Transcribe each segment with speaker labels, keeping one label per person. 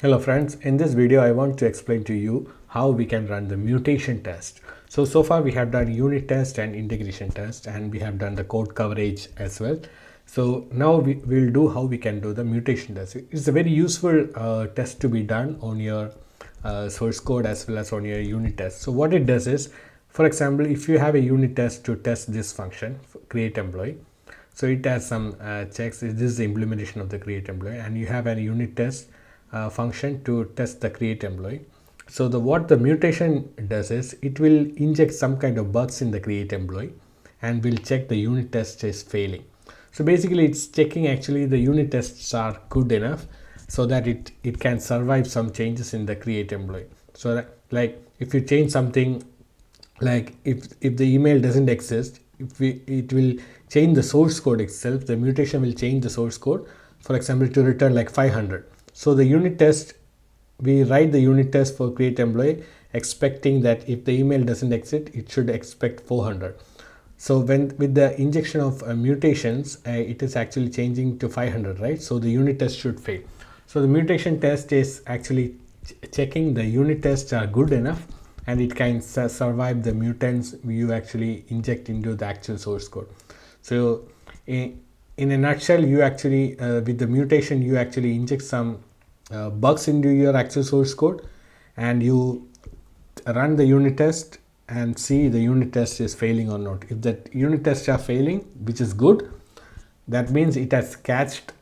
Speaker 1: Hello friends, in this video I want to explain to you how we can run the mutation test. So far we have done unit test and integration test, and we have done the code coverage as well. So now we will do how we can do the mutation test. It's a very useful test to be done on your source code as well as on your unit test. So what it does is, for example, if you have a unit test to test this function, create employee, so it has some checks. This is the implementation of the create employee, and you have a unit test function to test the create employee. So what the mutation does is it will inject some kind of bugs in the create employee and will check the unit test is failing. So basically it's checking actually the unit tests are good enough so that it can survive some changes in the create employee. So that, like, if you change something, like if the email doesn't exist, it will change the source code itself. The mutation will change the source code, for example, to return like 500. So the unit test, we write the unit test for create employee expecting that if the email doesn't exist, it should expect 400. So when with the injection of mutations, it is actually changing to 500, right? So the unit test should fail. So the mutation test is actually checking the unit tests are good enough and it can survive the mutants you actually inject into the actual source code. So in a nutshell, you actually with the mutation you actually inject some bugs into your actual source code, and you run the unit test and see the unit test is failing or not. If that unit tests are failing, which is good, that means it has catched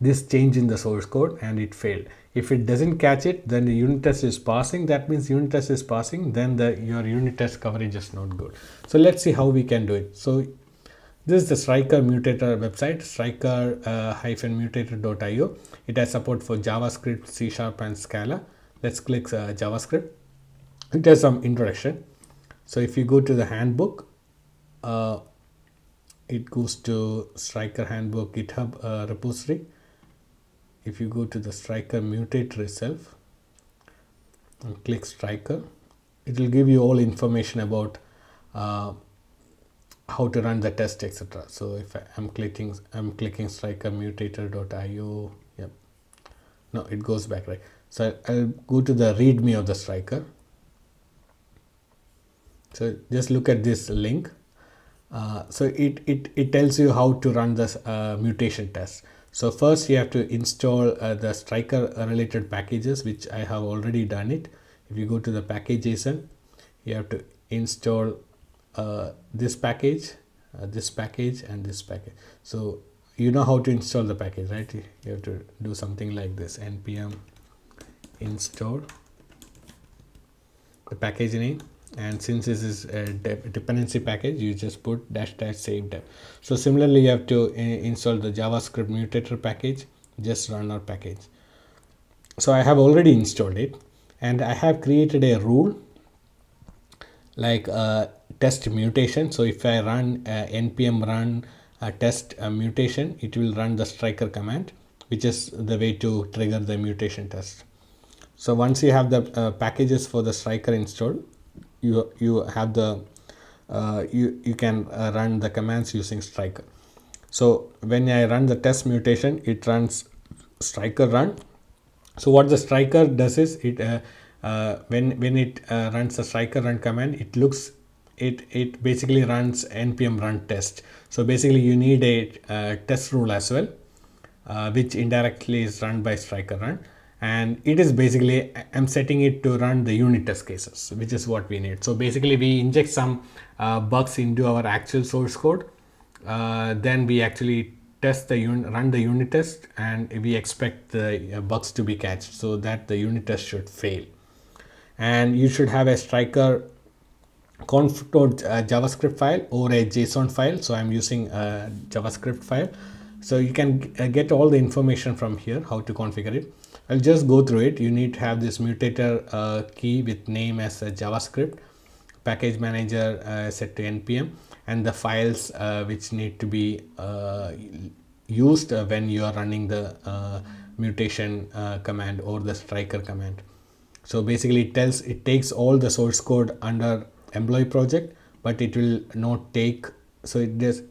Speaker 1: this change in the source code and it failed. If it doesn't catch it, then the unit test is passing. That means unit test is passing, then your unit test coverage is not good. So let's see how we can do it. So this is the Striker Mutator website, striker-mutator.io. It has support for JavaScript, C# and Scala. Let's click JavaScript. It has some introduction. So if you go to the handbook, it goes to Striker handbook GitHub repository. If you go to the Striker Mutator itself and click Striker, it will give you all information about how to run the test, etc. So if I'm clicking Striker Mutator.io. Yep. No, it goes back, right? So I'll go to the README of the Striker. So just look at this link. So it tells you how to run this mutation test. So first you have to install the Striker related packages, which I have already done it. If you go to the package.json, you have to install this package, and this package. So you know how to install the package, right? You have to do something like this: npm install the package name, and since this is a dependency package, you just put -- save dep. So similarly, you have to install the JavaScript mutator package. Just run our package. So I have already installed it, and I have created a rule like test mutation. So if I run npm run test mutation, it will run the Striker command, which is the way to trigger the mutation test. So once you have the packages for the Striker installed, you have the you can run the commands using Striker. So when I run the test mutation, it runs Striker run. So what the Striker does is it when it runs the Striker run command, it basically runs npm run test. So basically you need a test rule as well, which indirectly is run by Striker run, and it is basically, I'm setting it to run the unit test cases, which is what we need. So basically we inject some bugs into our actual source code, then we actually test the run the unit test, and we expect the bugs to be catched so that the unit test should fail. And you should have a Striker conf.javascript file or a JSON file. So I'm using a JavaScript file. So you can get all the information from here, how to configure it. I'll just go through it. You need to have this mutator key with name as a JavaScript, package manager set to npm, and the files which need to be used when you are running the mutation command or the Striker command. So basically it takes all the source code under employee project, but it will not take. So this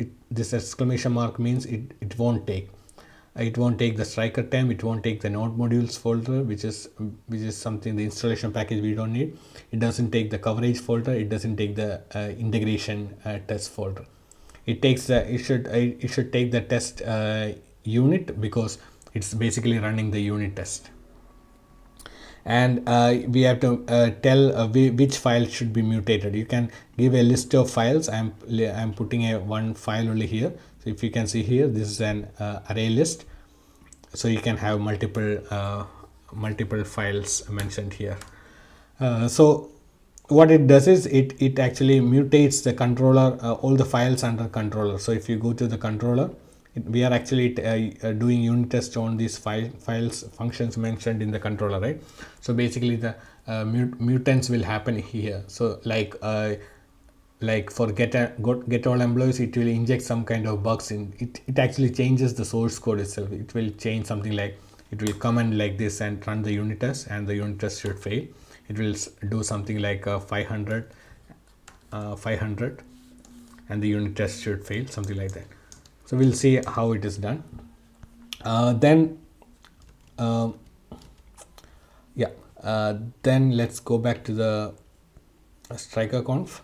Speaker 1: exclamation mark means it won't take. It won't take the striker temp, it won't take the node modules folder, which is something, the installation package we don't need. It doesn't take the coverage folder, it doesn't take the integration test folder. It takes the it should take the test unit, because it's basically running the unit test. And we have to tell which file should be mutated. You can give a list of files. I'm putting a one file only here. So if you can see here, this is an array list, so you can have multiple files mentioned here. So what it does is it actually mutates the controller, all the files under controller. So if you go to the controller, we are actually doing unit test on these files functions mentioned in the controller, right? So basically the mutants will happen here. So like for get all employees, it will inject some kind of bugs in it. It actually changes the source code itself. It will change something like, it will comment like this and run the unit test, and the unit test should fail. It will do something like 500 and the unit test should fail, something like that. So we'll see how it is done. Then let's go back to the striker-conf,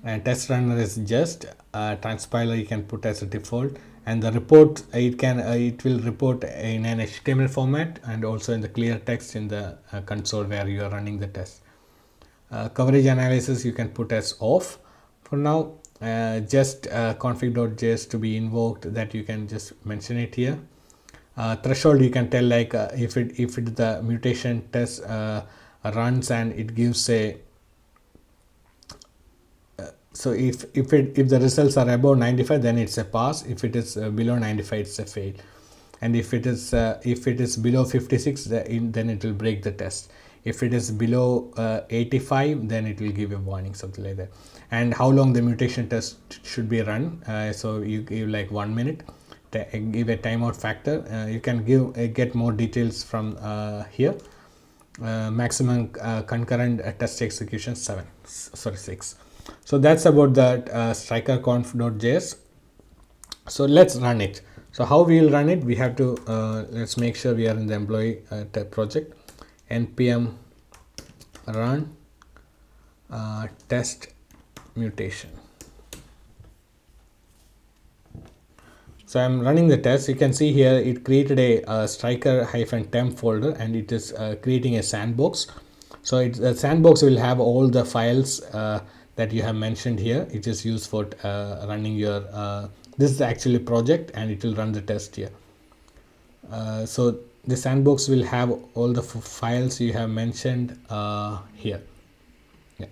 Speaker 1: and test runner is just transpiler you can put as a default, and the report, it will report in an HTML format and also in the clear text in the console where you are running the test. Coverage analysis you can put as off for now. Just config.js to be invoked, that you can just mention it here. Threshold you can tell, like if the mutation test runs and it gives a so if the results are above 95, then it's a pass. If it is below 95, it's a fail. And if it is below 56, then it will break the test. If it is below 85, then it will give a warning, something like that. And how long the mutation test should be run, so you give like 1 minute, give a timeout factor. You can get more details from here. Maximum concurrent test execution 6. So that's about that striker-conf.js. So let's run it. So how we will run it, we have to let's make sure we are in the employee project. npm run test mutation. So I'm running the test. You can see here it created a striker-temp folder, and it is creating a sandbox. So the sandbox will have all the files that you have mentioned here. It is used for running your this is actually project, and it will run the test here. So the sandbox will have all the files you have mentioned here. Yeah.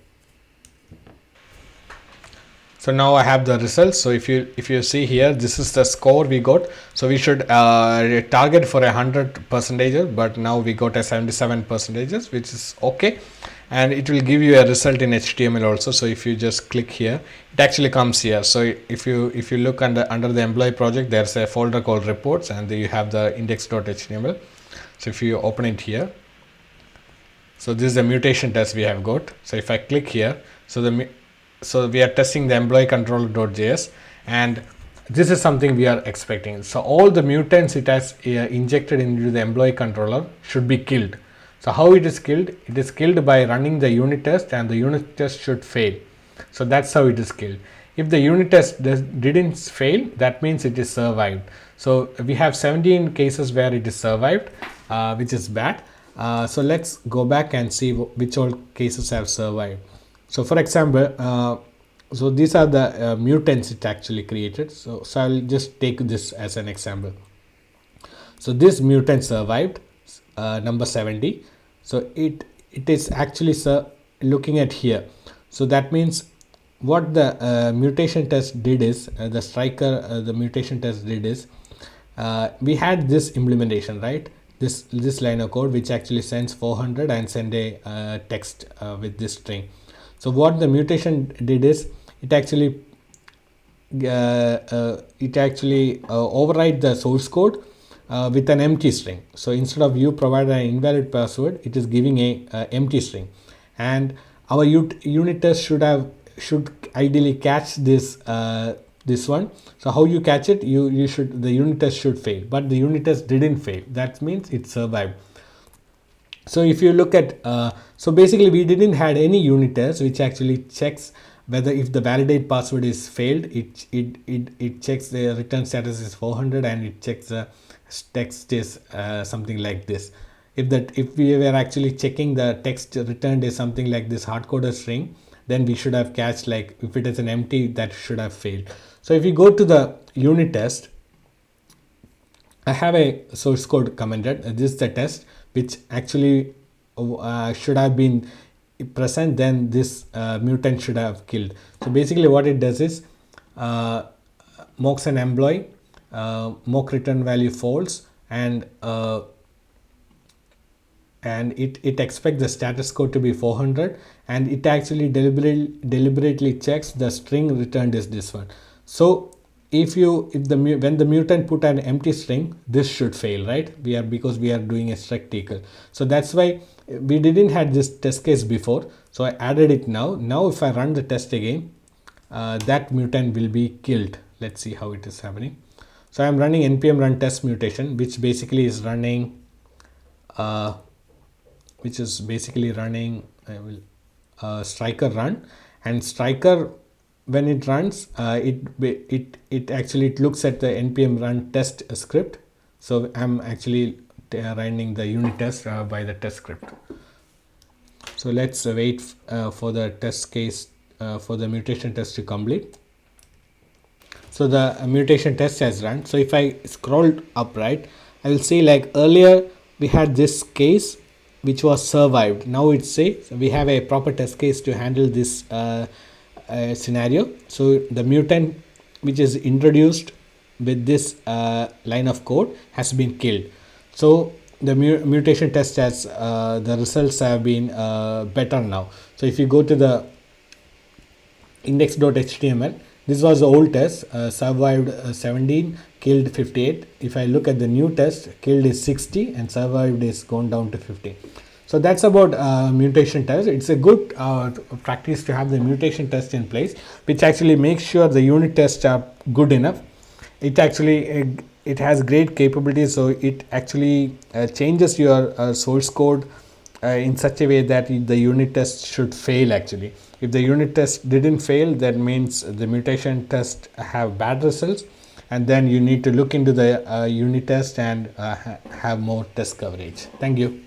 Speaker 1: So now I have the results. So if you see here, this is the score we got. So we should target for 100%, but now we got a 77%, which is okay. And it will give you a result in HTML also. So if you just click here, it actually comes here. So if you look under the employee project, there's a folder called reports, and you have the index.html. So if you open it here, so this is the mutation test we have got. So if I click here, so we are testing the employee controller.js, and this is something we are expecting. So all the mutants it has injected into the employee controller should be killed. So how it is killed? It is killed by running the unit test, and the unit test should fail. So that's how it is killed. If the unit test didn't fail, that means it is survived. So we have 17 cases where it is survived, which is bad. So let's go back and see which all cases have survived. So for example, so these are the mutants it actually created. So I'll just take this as an example. So this mutant survived, number 70. So it is actually looking at here. So that means what the mutation test did is, the mutation test did is, we had this implementation, right? This line of code which actually sends 400 and send a text with this string. So what the mutation did is, it actually override the source code with an empty string. So instead of you provide an invalid password, it is giving a empty string, and our unit test should ideally catch this this one. So how you catch it, you should, the unit test should fail, but the unit test didn't fail, that means it survived. So if you look at so basically we didn't had any unit test which actually checks whether if the validate password is failed, it checks the return status is 400 and it checks the text is something like this. If we were actually checking the text returned is something like this hard-coded string, then we should have catched, like if it is an empty, that should have failed. So if you go to the unit test, I have a source code commented. This is the test which actually should have been present, then this mutant should have killed. So basically what it does is mocks an employee, mock return value false, and it expects the status code to be 400, and it actually deliberately checks the string returned is this one. So when the mutant put an empty string, this should fail, right? Because we are doing a struct equal. So that's why we didn't had this test case before, so I added it now. If I run the test again, that mutant will be killed. Let's see how it is happening. So I'm running npm run test mutation, which basically is running striker run, and striker, when it runs, it actually looks at the npm run test script. So I'm actually running the unit test by the test script. So let's wait for the test case for the mutation test to complete. So the mutation test has run. So if I scroll up, right, I will see like earlier we had this case which was survived. Now it says we have a proper test case to handle this scenario. So the mutant which is introduced with this line of code has been killed. So the mutation test has the results have been better now. So if you go to the index.html, this was the old test, survived 17, killed 58. If I look at the new test, killed is 60 and survived is gone down to 50. So that's about mutation test. It's a good practice to have the mutation test in place, which actually makes sure the unit tests are good enough. It actually it has great capabilities, so it actually changes your source code in such a way that the unit test should fail. Actually, if the unit test didn't fail, that means the mutation test have bad results, and then you need to look into the unit test and have more test coverage. Thank you.